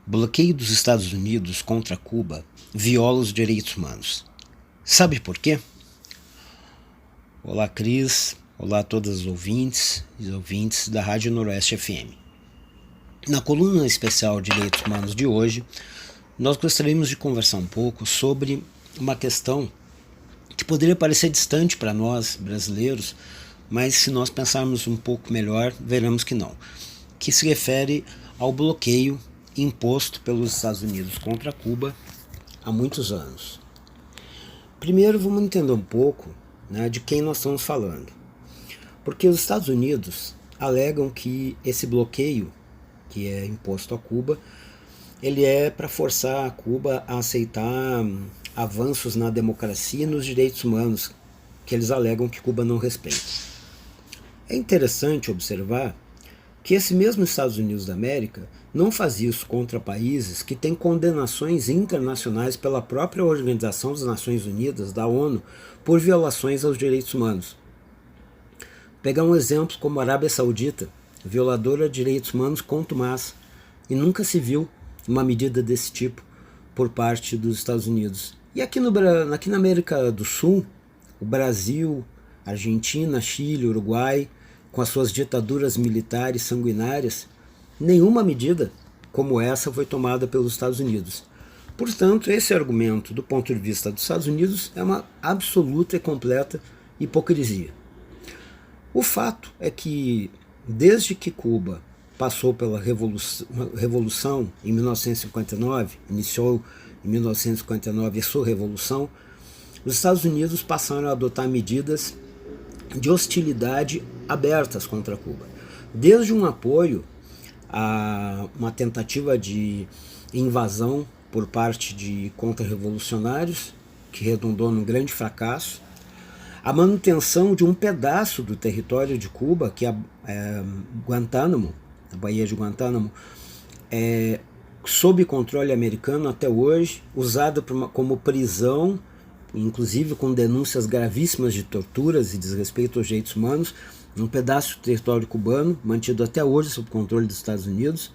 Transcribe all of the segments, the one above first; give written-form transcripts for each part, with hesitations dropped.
Bloqueio dos Estados Unidos contra Cuba viola os direitos humanos. Sabe por quê? Olá, Cris. Olá a todos os ouvintes e ouvintes da Rádio Noroeste FM. Na coluna especial Direitos Humanos de hoje, nós gostaríamos de conversar um pouco sobre uma questão que poderia parecer distante para nós, brasileiros, mas se nós pensarmos um pouco melhor, veremos que não, que se refere ao bloqueio imposto pelos Estados Unidos contra Cuba há muitos anos. Primeiro, vamos entender um pouco, de quem nós estamos falando. Porque os Estados Unidos alegam que esse bloqueio que é imposto a Cuba, ele é para forçar a Cuba a aceitar avanços na democracia e nos direitos humanos que eles alegam que Cuba não respeita. É interessante observar que esse mesmo Estados Unidos da América não faz isso contra países que têm condenações internacionais pela própria Organização das Nações Unidas, da ONU, por violações aos direitos humanos. Pegar um exemplo como a Arábia Saudita, violadora de direitos humanos contumaz, e nunca se viu uma medida desse tipo por parte dos Estados Unidos. E aqui na América do Sul, o Brasil, Argentina, Chile, Uruguai, com as suas ditaduras militares sanguinárias, nenhuma medida como essa foi tomada pelos Estados Unidos. Portanto, esse argumento, do ponto de vista dos Estados Unidos, é uma absoluta e completa hipocrisia. O fato é que, desde que Cuba passou pela revolução em 1959, iniciou em 1959 a sua revolução, os Estados Unidos passaram a adotar medidas de hostilidade abertas contra Cuba. Desde um apoio a uma tentativa de invasão por parte de contra-revolucionários, que redundou num grande fracasso, a manutenção de um pedaço do território de Cuba, que é Guantánamo, a Baía de Guantánamo, sob controle americano até hoje, usada como prisão, inclusive com denúncias gravíssimas de torturas e desrespeito aos direitos humanos, um pedaço do território cubano, mantido até hoje sob controle dos Estados Unidos.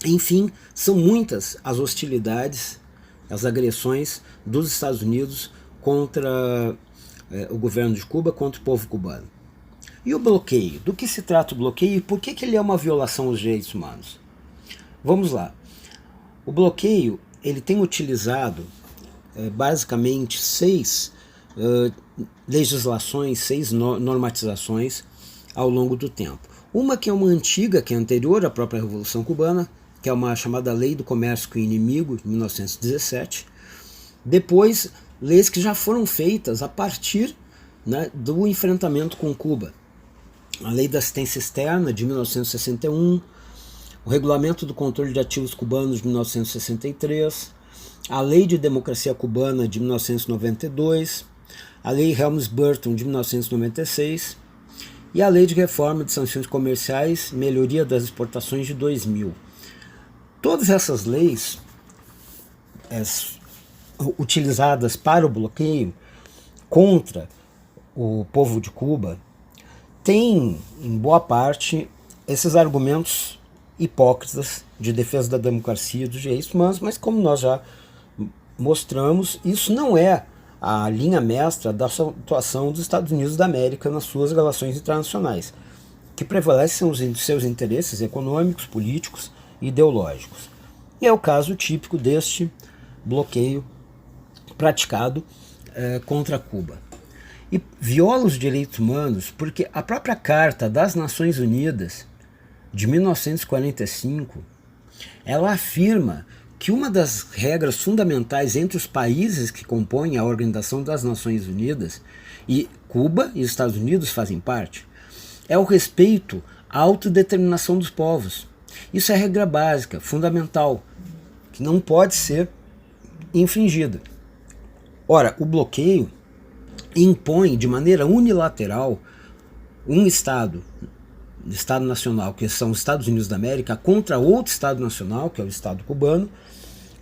Enfim, são muitas as hostilidades, as agressões dos Estados Unidos contra o governo de Cuba, contra o povo cubano. E o bloqueio? Do que se trata o bloqueio e por que ele é uma violação aos direitos humanos? Vamos lá. O bloqueio ele tem utilizado basicamente seis legislações, seis normatizações ao longo do tempo. Uma que é uma antiga, que é anterior à própria Revolução Cubana, que é uma chamada Lei do Comércio com o Inimigo, de 1917. Depois, leis que já foram feitas a partir do enfrentamento com Cuba. A Lei da Assistência Externa, de 1961, o Regulamento do Controle de Ativos Cubanos, de 1963, a Lei de Democracia Cubana, de 1992, a Lei Helms-Burton, de 1996, e a Lei de Reforma de Sanções Comerciais, Melhoria das Exportações, de 2000. Todas essas leis utilizadas para o bloqueio contra o povo de Cuba têm, em boa parte, esses argumentos hipócritas de defesa da democracia e dos direitos humanos, mas como nós já mostramos, isso não é a linha mestra da atuação dos Estados Unidos da América nas suas relações internacionais, que prevalecem os seus interesses econômicos, políticos e ideológicos. E é o caso típico deste bloqueio praticado contra Cuba. E viola os direitos humanos porque a própria Carta das Nações Unidas, de 1945, ela afirma que uma das regras fundamentais entre os países que compõem a Organização das Nações Unidas, e Cuba e os Estados Unidos fazem parte, é o respeito à autodeterminação dos povos. Isso é regra básica, fundamental, que não pode ser infringida. Ora, o bloqueio impõe de maneira unilateral um Estado nacional, que são os Estados Unidos da América, contra outro Estado nacional, que é o Estado cubano,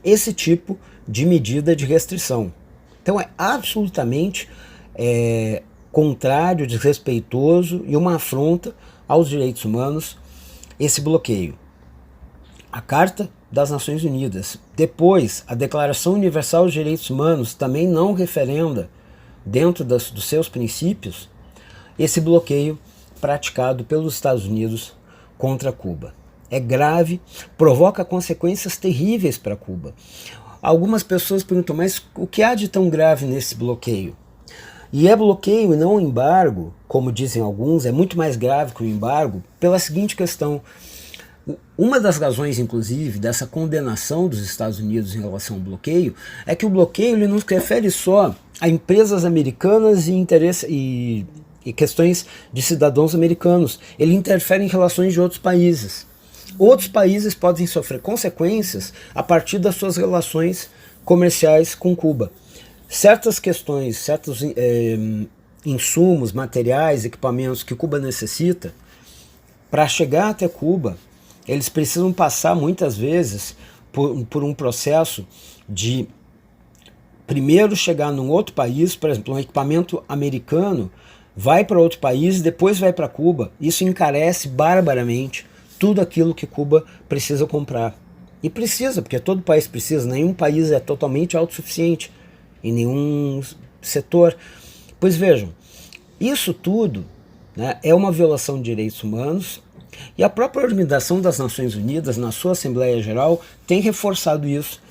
esse tipo de medida de restrição. Então é absolutamente contrário, desrespeitoso e uma afronta aos direitos humanos esse bloqueio. A Carta das Nações Unidas. Depois, a Declaração Universal dos Direitos Humanos também não referenda, dentro dos seus princípios, esse bloqueio praticado pelos Estados Unidos contra Cuba. É grave, provoca consequências terríveis para Cuba. Algumas pessoas perguntam, mas o que há de tão grave nesse bloqueio? E é bloqueio e não embargo, como dizem alguns, é muito mais grave que o embargo, pela seguinte questão. Uma das razões, inclusive, dessa condenação dos Estados Unidos em relação ao bloqueio é que o bloqueio ele não se refere só a empresas americanas e questões de cidadãos americanos. Ele interfere em relações de outros países. Outros países podem sofrer consequências a partir das suas relações comerciais com Cuba. Certas questões, certos insumos, materiais, equipamentos que Cuba necessita, para chegar até Cuba, eles precisam passar muitas vezes por um processo de primeiro chegar num outro país. Por exemplo, um equipamento americano vai para outro país, depois vai para Cuba. Isso encarece barbaramente tudo aquilo que Cuba precisa comprar. E precisa, porque todo país precisa, nenhum país é totalmente autossuficiente em nenhum setor. Pois vejam, isso tudo, né, é uma violação de direitos humanos, e a própria Organização das Nações Unidas, na sua Assembleia Geral, tem reforçado isso.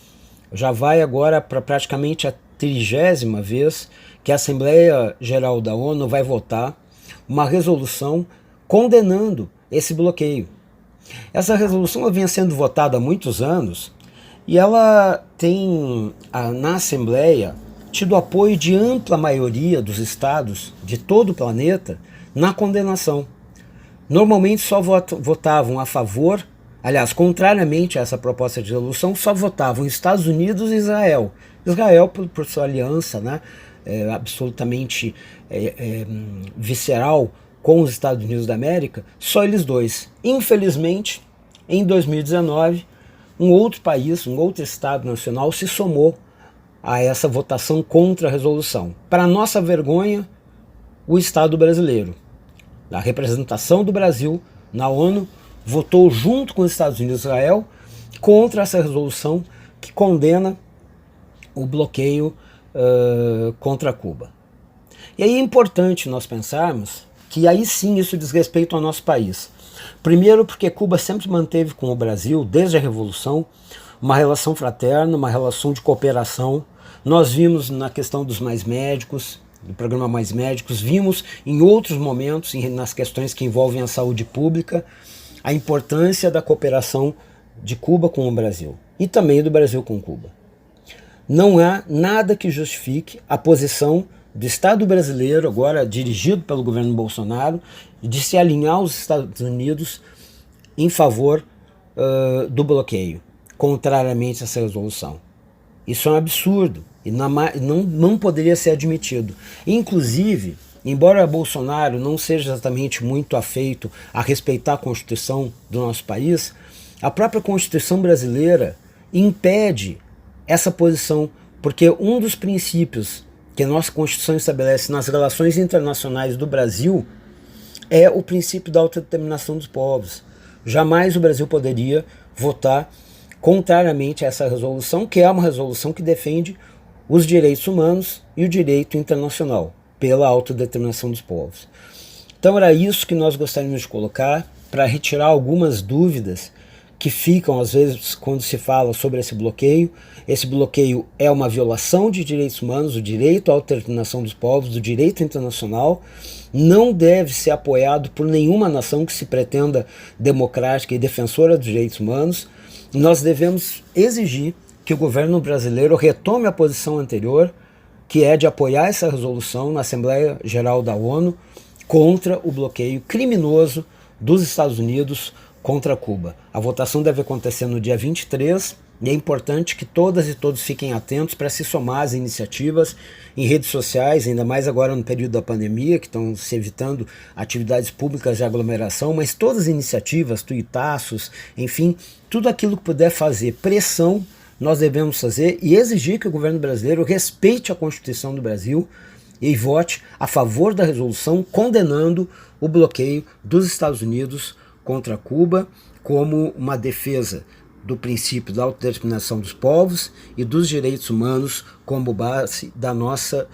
Já vai agora para praticamente a 30ª vez que a Assembleia Geral da ONU vai votar uma resolução condenando esse bloqueio. Essa resolução vinha sendo votada há muitos anos e ela tem, na Assembleia, tido apoio de ampla maioria dos estados de todo o planeta na condenação. Normalmente só votavam a favor, aliás, contrariamente a essa proposta de resolução, só votavam Estados Unidos e Israel. Israel, por sua aliança, né, absolutamente visceral com os Estados Unidos da América, só eles dois. Infelizmente, em 2019, um outro país, um outro Estado nacional se somou a essa votação contra a resolução. Para nossa vergonha, o Estado brasileiro, a representação do Brasil na ONU, votou junto com os Estados Unidos e Israel contra essa resolução que condena o bloqueio contra Cuba. E aí é importante nós pensarmos que aí sim isso diz respeito ao nosso país. Primeiro porque Cuba sempre manteve com o Brasil, desde a Revolução, uma relação fraterna, uma relação de cooperação. Nós vimos na questão dos Mais Médicos, do programa Mais Médicos, vimos em outros momentos, nas questões que envolvem a saúde pública, a importância da cooperação de Cuba com o Brasil e também do Brasil com Cuba. Não há nada que justifique a posição do Estado brasileiro, agora dirigido pelo governo Bolsonaro, de se alinhar aos Estados Unidos em favor do bloqueio, contrariamente a essa resolução. Isso é um absurdo e não poderia ser admitido. Inclusive, embora Bolsonaro não seja exatamente muito afeito a respeitar a Constituição do nosso país, a própria Constituição brasileira impede essa posição, porque um dos princípios que a nossa Constituição estabelece nas relações internacionais do Brasil é o princípio da autodeterminação dos povos. Jamais o Brasil poderia votar contrariamente a essa resolução, que é uma resolução que defende os direitos humanos e o direito internacional pela autodeterminação dos povos. Então era isso que nós gostaríamos de colocar para retirar algumas dúvidas que ficam às vezes quando se fala sobre esse bloqueio. Esse bloqueio é uma violação de direitos humanos, do direito à autodeterminação dos povos, do direito internacional, não deve ser apoiado por nenhuma nação que se pretenda democrática e defensora dos direitos humanos. Nós devemos exigir que o governo brasileiro retome a posição anterior, que é de apoiar essa resolução na Assembleia Geral da ONU contra o bloqueio criminoso dos Estados Unidos contra Cuba. A votação deve acontecer no dia 23 e é importante que todas e todos fiquem atentos para se somar às iniciativas em redes sociais, ainda mais agora no período da pandemia, que estão se evitando atividades públicas de aglomeração, mas todas as iniciativas, tuitaços, enfim, tudo aquilo que puder fazer pressão, nós devemos fazer e exigir que o governo brasileiro respeite a Constituição do Brasil e vote a favor da resolução condenando o bloqueio dos Estados Unidos contra Cuba como uma defesa do princípio da autodeterminação dos povos e dos direitos humanos como base da nossa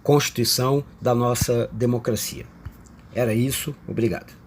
Constituição, da nossa democracia. Era isso, obrigado.